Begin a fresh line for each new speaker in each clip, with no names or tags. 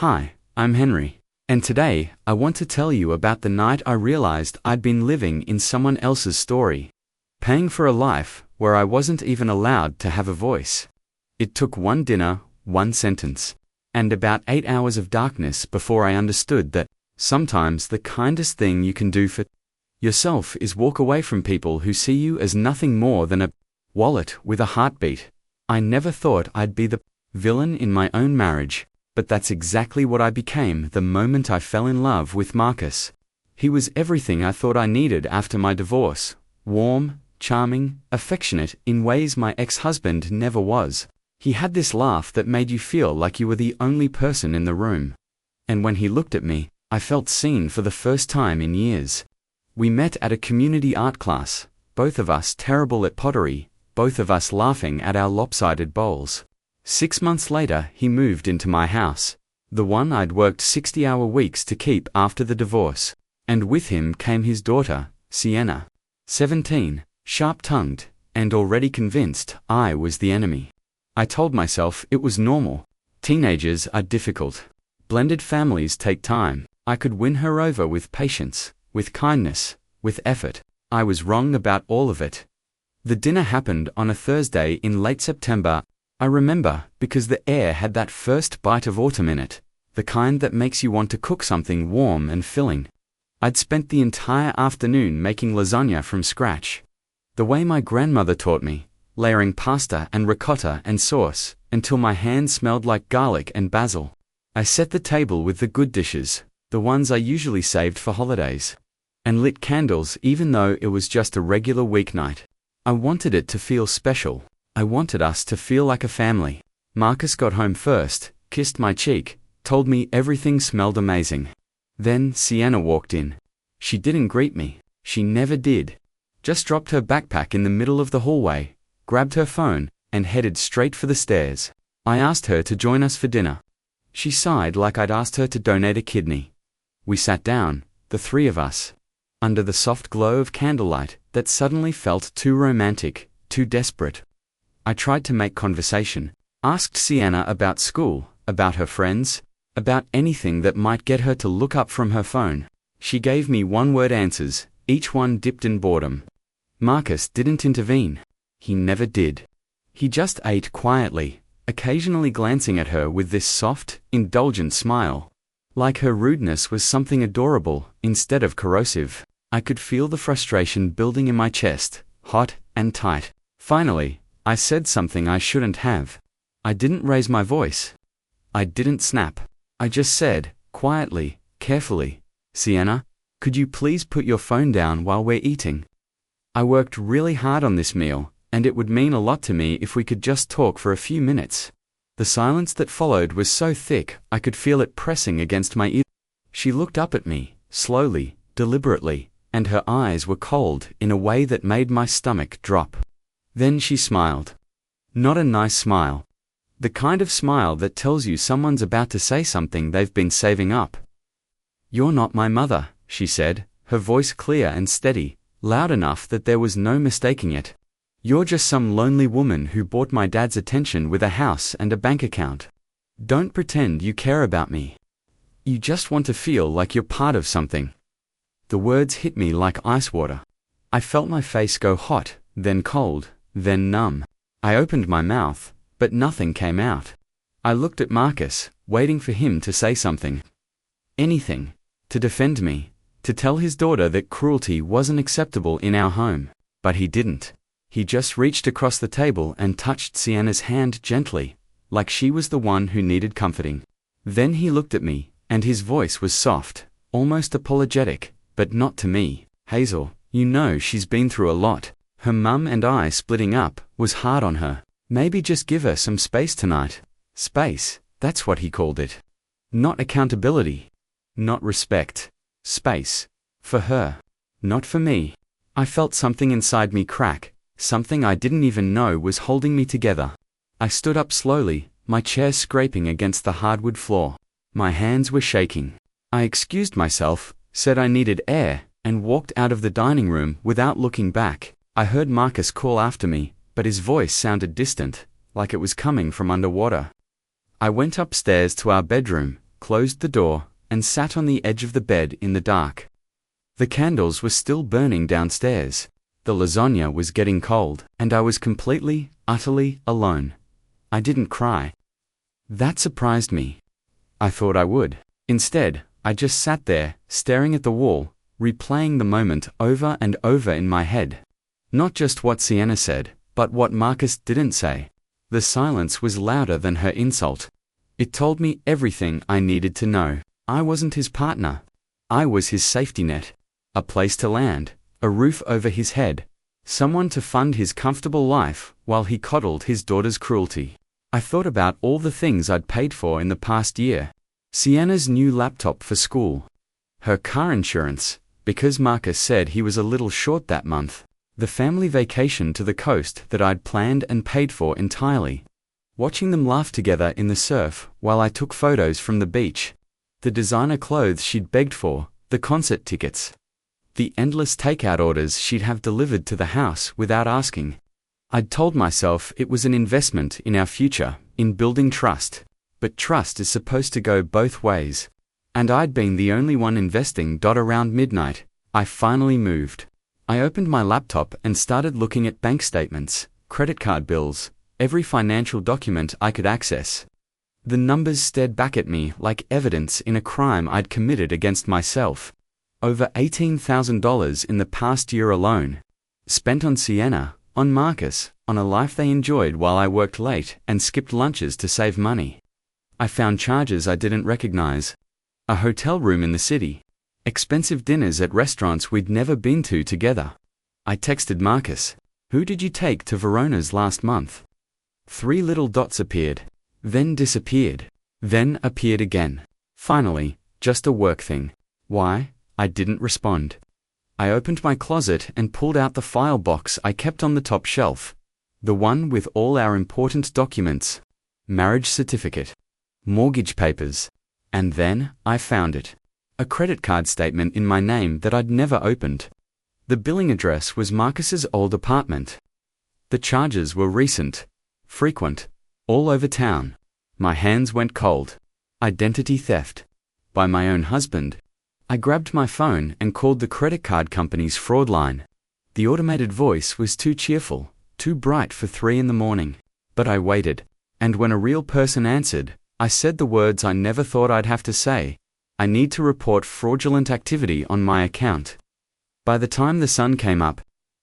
Hi, I'm Henry, and today I want to tell you about the night I realized I'd been living in someone else's story, paying for a life where I wasn't even allowed to have a voice. It took one dinner, one sentence, and about 8 hours of darkness before I understood that sometimes the kindest thing you can do for yourself is walk away from people who see you as nothing more than a wallet with a heartbeat. I never thought I'd be the villain in my own marriage, but that's exactly what I became the moment I fell in love with Marcus. He was everything I thought I needed after my divorce: warm, charming, affectionate in ways my ex-husband never was. He had this laugh that made you feel like you were the only person in the room. And when he looked at me, I felt seen for the first time in years. We met at a community art class, both of us terrible at pottery, both of us laughing at our lopsided bowls. 6 months later, he moved into my house, the one I'd worked 60-hour weeks to keep after the divorce, and with him came his daughter, Sienna, 17, sharp-tongued, and already convinced I was the enemy. I told myself it was normal. Teenagers are difficult. Blended families take time. I could win her over with patience, with kindness, with effort. I was wrong about all of it. The dinner happened on a Thursday in late September. I remember because the air had that first bite of autumn in it, the kind that makes you want to cook something warm and filling. I'd spent the entire afternoon making lasagna from scratch, the way my grandmother taught me, layering pasta and ricotta and sauce until my hands smelled like garlic and basil. I set the table with the good dishes, the ones I usually saved for holidays, and lit candles even though it was just a regular weeknight. I wanted it to feel special. I wanted us to feel like a family. Marcus got home first, kissed my cheek, told me everything smelled amazing. Then Sienna walked in. She didn't greet me. She never did. Just dropped her backpack in the middle of the hallway, grabbed her phone, and headed straight for the stairs. I asked her to join us for dinner. She sighed like I'd asked her to donate a kidney. We sat down, the three of us, under the soft glow of candlelight that suddenly felt too romantic, too desperate. I tried to make conversation, asked Sienna about school, about her friends, about anything that might get her to look up from her phone. She gave me one-word answers, each one dipped in boredom. Marcus didn't intervene. He never did. He just ate quietly, occasionally glancing at her with this soft, indulgent smile, like her rudeness was something adorable instead of corrosive. I could feel the frustration building in my chest, hot and tight. Finally, I said something I shouldn't have. I didn't raise my voice. I didn't snap. I just said, quietly, carefully, "Sienna, could you please put your phone down while we're eating? I worked really hard on this meal, and it would mean a lot to me if we could just talk for a few minutes." The silence that followed was so thick I could feel it pressing against my ear. She looked up at me, slowly, deliberately, and her eyes were cold in a way that made my stomach drop. Then she smiled. Not a nice smile. The kind of smile that tells you someone's about to say something they've been saving up. "You're not my mother," she said, her voice clear and steady, loud enough that there was no mistaking it. "You're just some lonely woman who bought my dad's attention with a house and a bank account. Don't pretend you care about me. You just want to feel like you're part of something." The words hit me like ice water. I felt my face go hot, then cold, then numb. I opened my mouth, but nothing came out. I looked at Marcus, waiting for him to say something. Anything. To defend me. To tell his daughter that cruelty wasn't acceptable in our home. But he didn't. He just reached across the table and touched Sienna's hand gently, like she was the one who needed comforting. Then he looked at me, and his voice was soft, almost apologetic, but not to me. "Hazel, you know she's been through a lot. Her mum and I splitting up was hard on her. Maybe just give her some space tonight." Space, that's what he called it. Not accountability. Not respect. Space. For her. Not for me. I felt something inside me crack, something I didn't even know was holding me together. I stood up slowly, my chair scraping against the hardwood floor. My hands were shaking. I excused myself, said I needed air, and walked out of the dining room without looking back. I heard Marcus call after me, but his voice sounded distant, like it was coming from underwater. I went upstairs to our bedroom, closed the door, and sat on the edge of the bed in the dark. The candles were still burning downstairs. The lasagna was getting cold, and I was completely, utterly alone. I didn't cry. That surprised me. I thought I would. Instead, I just sat there, staring at the wall, replaying the moment over and over in my head. Not just what Sienna said, but what Marcus didn't say. The silence was louder than her insult. It told me everything I needed to know. I wasn't his partner. I was his safety net. A place to land, a roof over his head, someone to fund his comfortable life while he coddled his daughter's cruelty. I thought about all the things I'd paid for in the past year. Sienna's new laptop for school. Her car insurance, because Marcus said he was a little short that month. The family vacation to the coast that I'd planned and paid for entirely. Watching them laugh together in the surf while I took photos from the beach. The designer clothes she'd begged for, the concert tickets. The endless takeout orders she'd have delivered to the house without asking. I'd told myself it was an investment in our future, in building trust. But trust is supposed to go both ways. And I'd been the only one investing. Around midnight, I finally moved. I opened my laptop and started looking at bank statements, credit card bills, every financial document I could access. The numbers stared back at me like evidence in a crime I'd committed against myself. Over $18,000 in the past year alone. Spent on Sienna, on Marcus, on a life they enjoyed while I worked late and skipped lunches to save money. I found charges I didn't recognize. A hotel room in the city. Expensive dinners at restaurants we'd never been to together. I texted Marcus, "Who did you take to Verona's last month?" 3 little dots appeared, then disappeared, then appeared again. Finally, just a work thing. Why? I didn't respond. I opened my closet and pulled out the file box I kept on the top shelf. The one with all our important documents. Marriage certificate. Mortgage papers. And then, I found it. A credit card statement in my name that I'd never opened. The billing address was Marcus's old apartment. The charges were recent, frequent, all over town. My hands went cold. Identity theft. By my own husband. I grabbed my phone and called the credit card company's fraud line. The automated voice was too cheerful, too bright for 3 in the morning. But I waited. And when a real person answered, I said the words I never thought I'd have to say. I need to report fraudulent activity on my account. By the time the sun came up,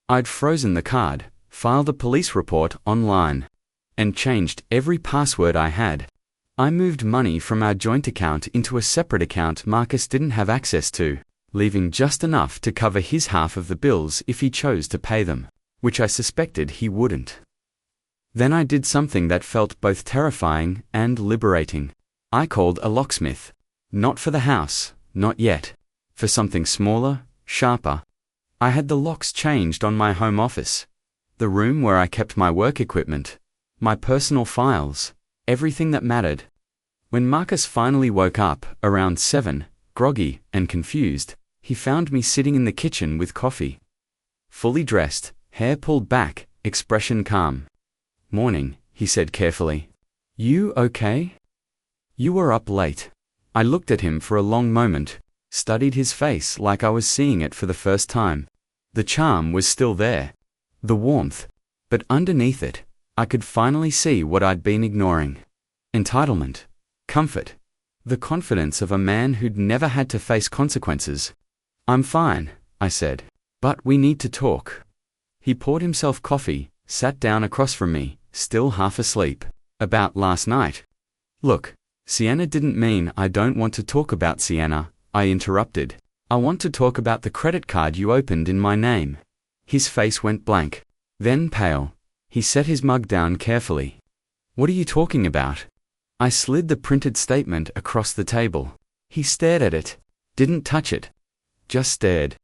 I'd frozen the card, filed a police report online, and changed every password I had. I moved money from our joint account into a separate account Marcus didn't have access to, leaving just enough to cover his half of the bills if he chose to pay them, which I suspected he wouldn't. Then I did something that felt both terrifying and liberating. I called a locksmith. Not for the house, not yet. For something smaller, sharper. I had the locks changed on my home office. The room where I kept my work equipment, my personal files, everything that mattered. When Marcus finally woke up, around 7, groggy and confused, he found me sitting in the kitchen with coffee. Fully dressed, hair pulled back, expression calm. "Morning," he said carefully. "You okay? You were up late." I looked at him for a long moment, studied his face like I was seeing it for the first time. The charm was still there. The warmth. But underneath it, I could finally see what I'd been ignoring. Entitlement. Comfort. The confidence of a man who'd never had to face consequences. "I'm fine," I said. "But we need to talk." He poured himself coffee, sat down across from me, still half asleep. "About last night." "Look, Sienna didn't mean I don't want to talk about Sienna," I interrupted. "I want to talk about the credit card you opened in my name." His face went blank, then pale. He set his mug down carefully. "What are you talking about?" I slid the printed statement across the table. He stared at it, didn't touch it, just stared.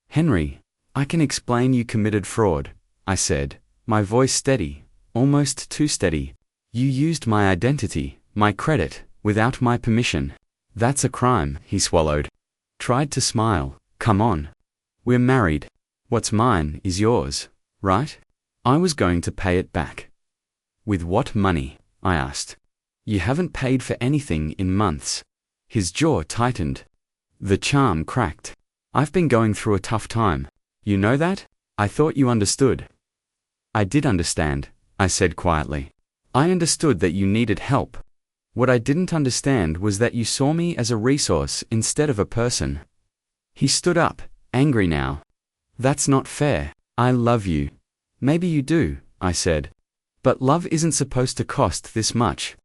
"Henry, I can explain you committed fraud," I said, my voice steady, almost too steady. "You used my identity, my credit, without my permission. That's a crime," he swallowed. Tried to smile. "Come on. We're married. What's mine is yours, right?" I was going to pay it back. "With what money?" I asked. "You haven't paid for anything in months." His jaw tightened. The charm cracked. I've been going through a tough time. You know that? I thought you understood. I did understand, I said quietly. I understood that you needed help. What I didn't understand was that you saw me as a resource instead of a person. He stood up, angry now. That's not fair. I love you. Maybe you do, I said. But love isn't supposed to cost this much.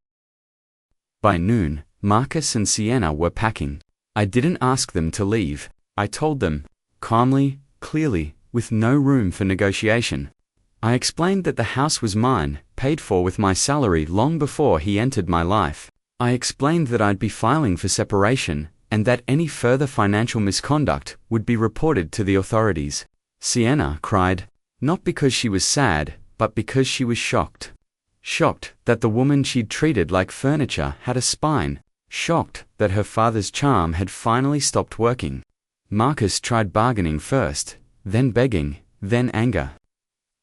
By noon, Marcus and Sienna were packing. I didn't ask them to leave. I told them, calmly, clearly, with no room for negotiation. I explained that the house was mine, paid for with my salary long before he entered my life. I explained that I'd be filing for separation, and that any further financial misconduct would be reported to the authorities. Sienna cried, not because she was sad, but because she was shocked. Shocked that the woman she'd treated like furniture had a spine. Shocked that her father's charm had finally stopped working. Marcus tried bargaining first, then begging, then anger.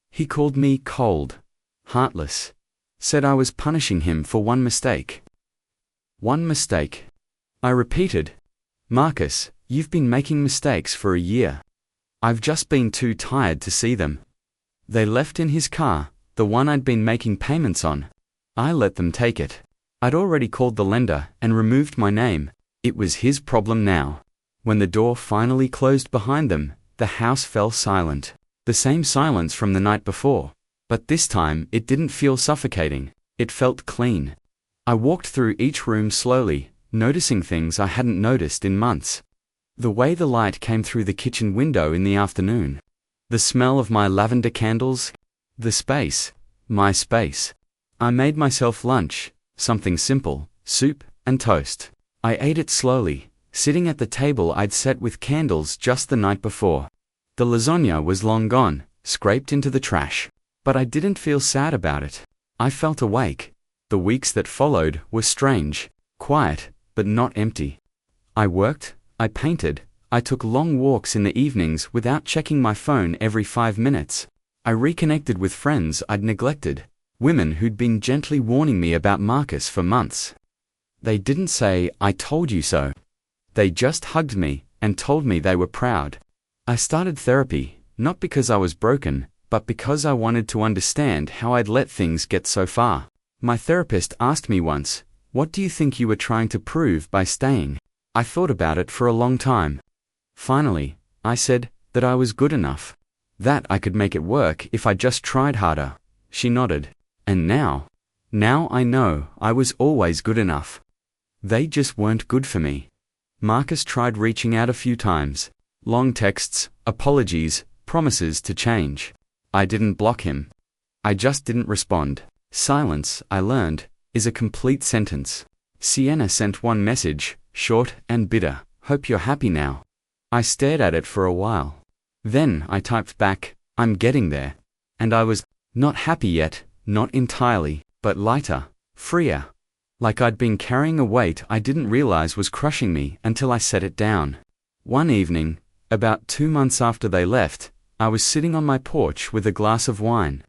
He called me cold, heartless, said I was punishing him for one mistake. One mistake. I repeated, Marcus, you've been making mistakes for a year. I've just been too tired to see them. They left in his car, the one I'd been making payments on. I let them take it. I'd already called the lender and removed my name. It was his problem now. When the door finally closed behind them, the house fell silent. The same silence from the night before. But this time it didn't feel suffocating. It felt clean. I walked through each room slowly, noticing things I hadn't noticed in months. The way the light came through the kitchen window in the afternoon. The smell of my lavender candles. The space. My space. I made myself lunch, something simple, soup and toast. I ate it slowly, sitting at the table I'd set with candles just the night before. The lasagna was long gone, scraped into the trash. But I didn't feel sad about it. I felt awake. The weeks that followed were strange, quiet, but not empty. I worked, I painted, I took long walks in the evenings without checking my phone every 5 minutes. I reconnected with friends I'd neglected, women who'd been gently warning me about Marcus for months. They didn't say, I told you so. They just hugged me and told me they were proud. I started therapy, not because I was broken, but because I wanted to understand how I'd let things get so far. My therapist asked me once, what do you think you were trying to prove by staying? I thought about it for a long time. Finally, I said that I was good enough. That I could make it work if I just tried harder. She nodded. And now I know I was always good enough. They just weren't good for me. Marcus tried reaching out a few times. Long texts, apologies, promises to change. I didn't block him. I just didn't respond. Silence, I learned, is a complete sentence. Sienna sent one message, short and bitter. Hope you're happy now. I stared at it for a while. Then I typed back, I'm getting there. And I was not happy yet, not entirely, but lighter, freer. Like I'd been carrying a weight I didn't realize was crushing me until I set it down. One evening, about 2 months after they left, I was sitting on my porch with a glass of wine,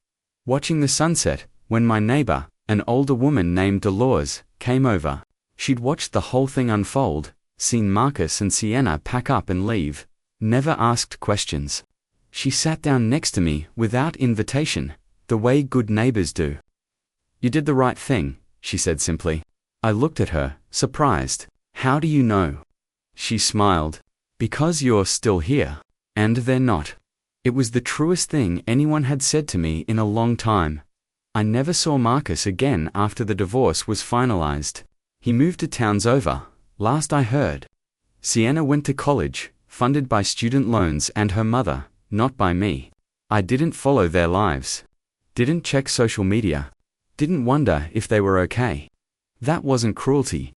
watching the sunset, when my neighbor, an older woman named Dolores, came over. She'd watched the whole thing unfold, seen Marcus and Sienna pack up and leave, never asked questions. She sat down next to me without invitation, the way good neighbors do. You did the right thing, she said simply. I looked at her, surprised. How do you know? She smiled. Because you're still here. And they're not. It was the truest thing anyone had said to me in a long time. I never saw Marcus again after the divorce was finalized. He moved to towns over, last I heard. Sienna went to college, funded by student loans and her mother, not by me. I didn't follow their lives. Didn't check social media. Didn't wonder if they were okay. That wasn't cruelty.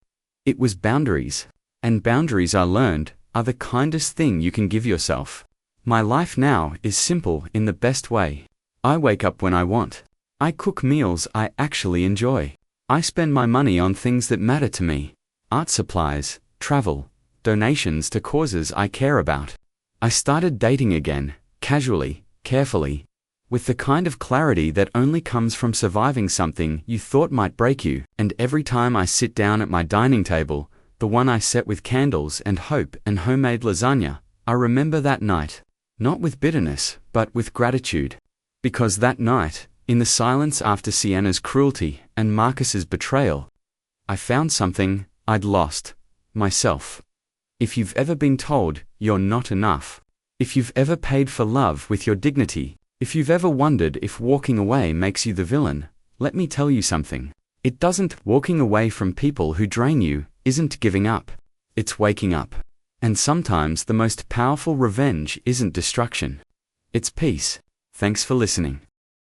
It was boundaries. And boundaries, I learned, are the kindest thing you can give yourself. My life now is simple in the best way. I wake up when I want. I cook meals I actually enjoy. I spend my money on things that matter to me. Art supplies, travel, donations to causes I care about. I started dating again, casually, carefully, with the kind of clarity that only comes from surviving something you thought might break you. And every time I sit down at my dining table, the one I set with candles and hope and homemade lasagna, I remember that night, not with bitterness, but with gratitude. Because that night, in the silence after Sienna's cruelty and Marcus's betrayal, I found something I'd lost: myself. If you've ever been told you're not enough, if you've ever paid for love with your dignity, if you've ever wondered if walking away makes you the villain, let me tell you something. It doesn't. Walking away from people who drain you isn't giving up. It's waking up. And sometimes the most powerful revenge isn't destruction. It's peace. Thanks for listening.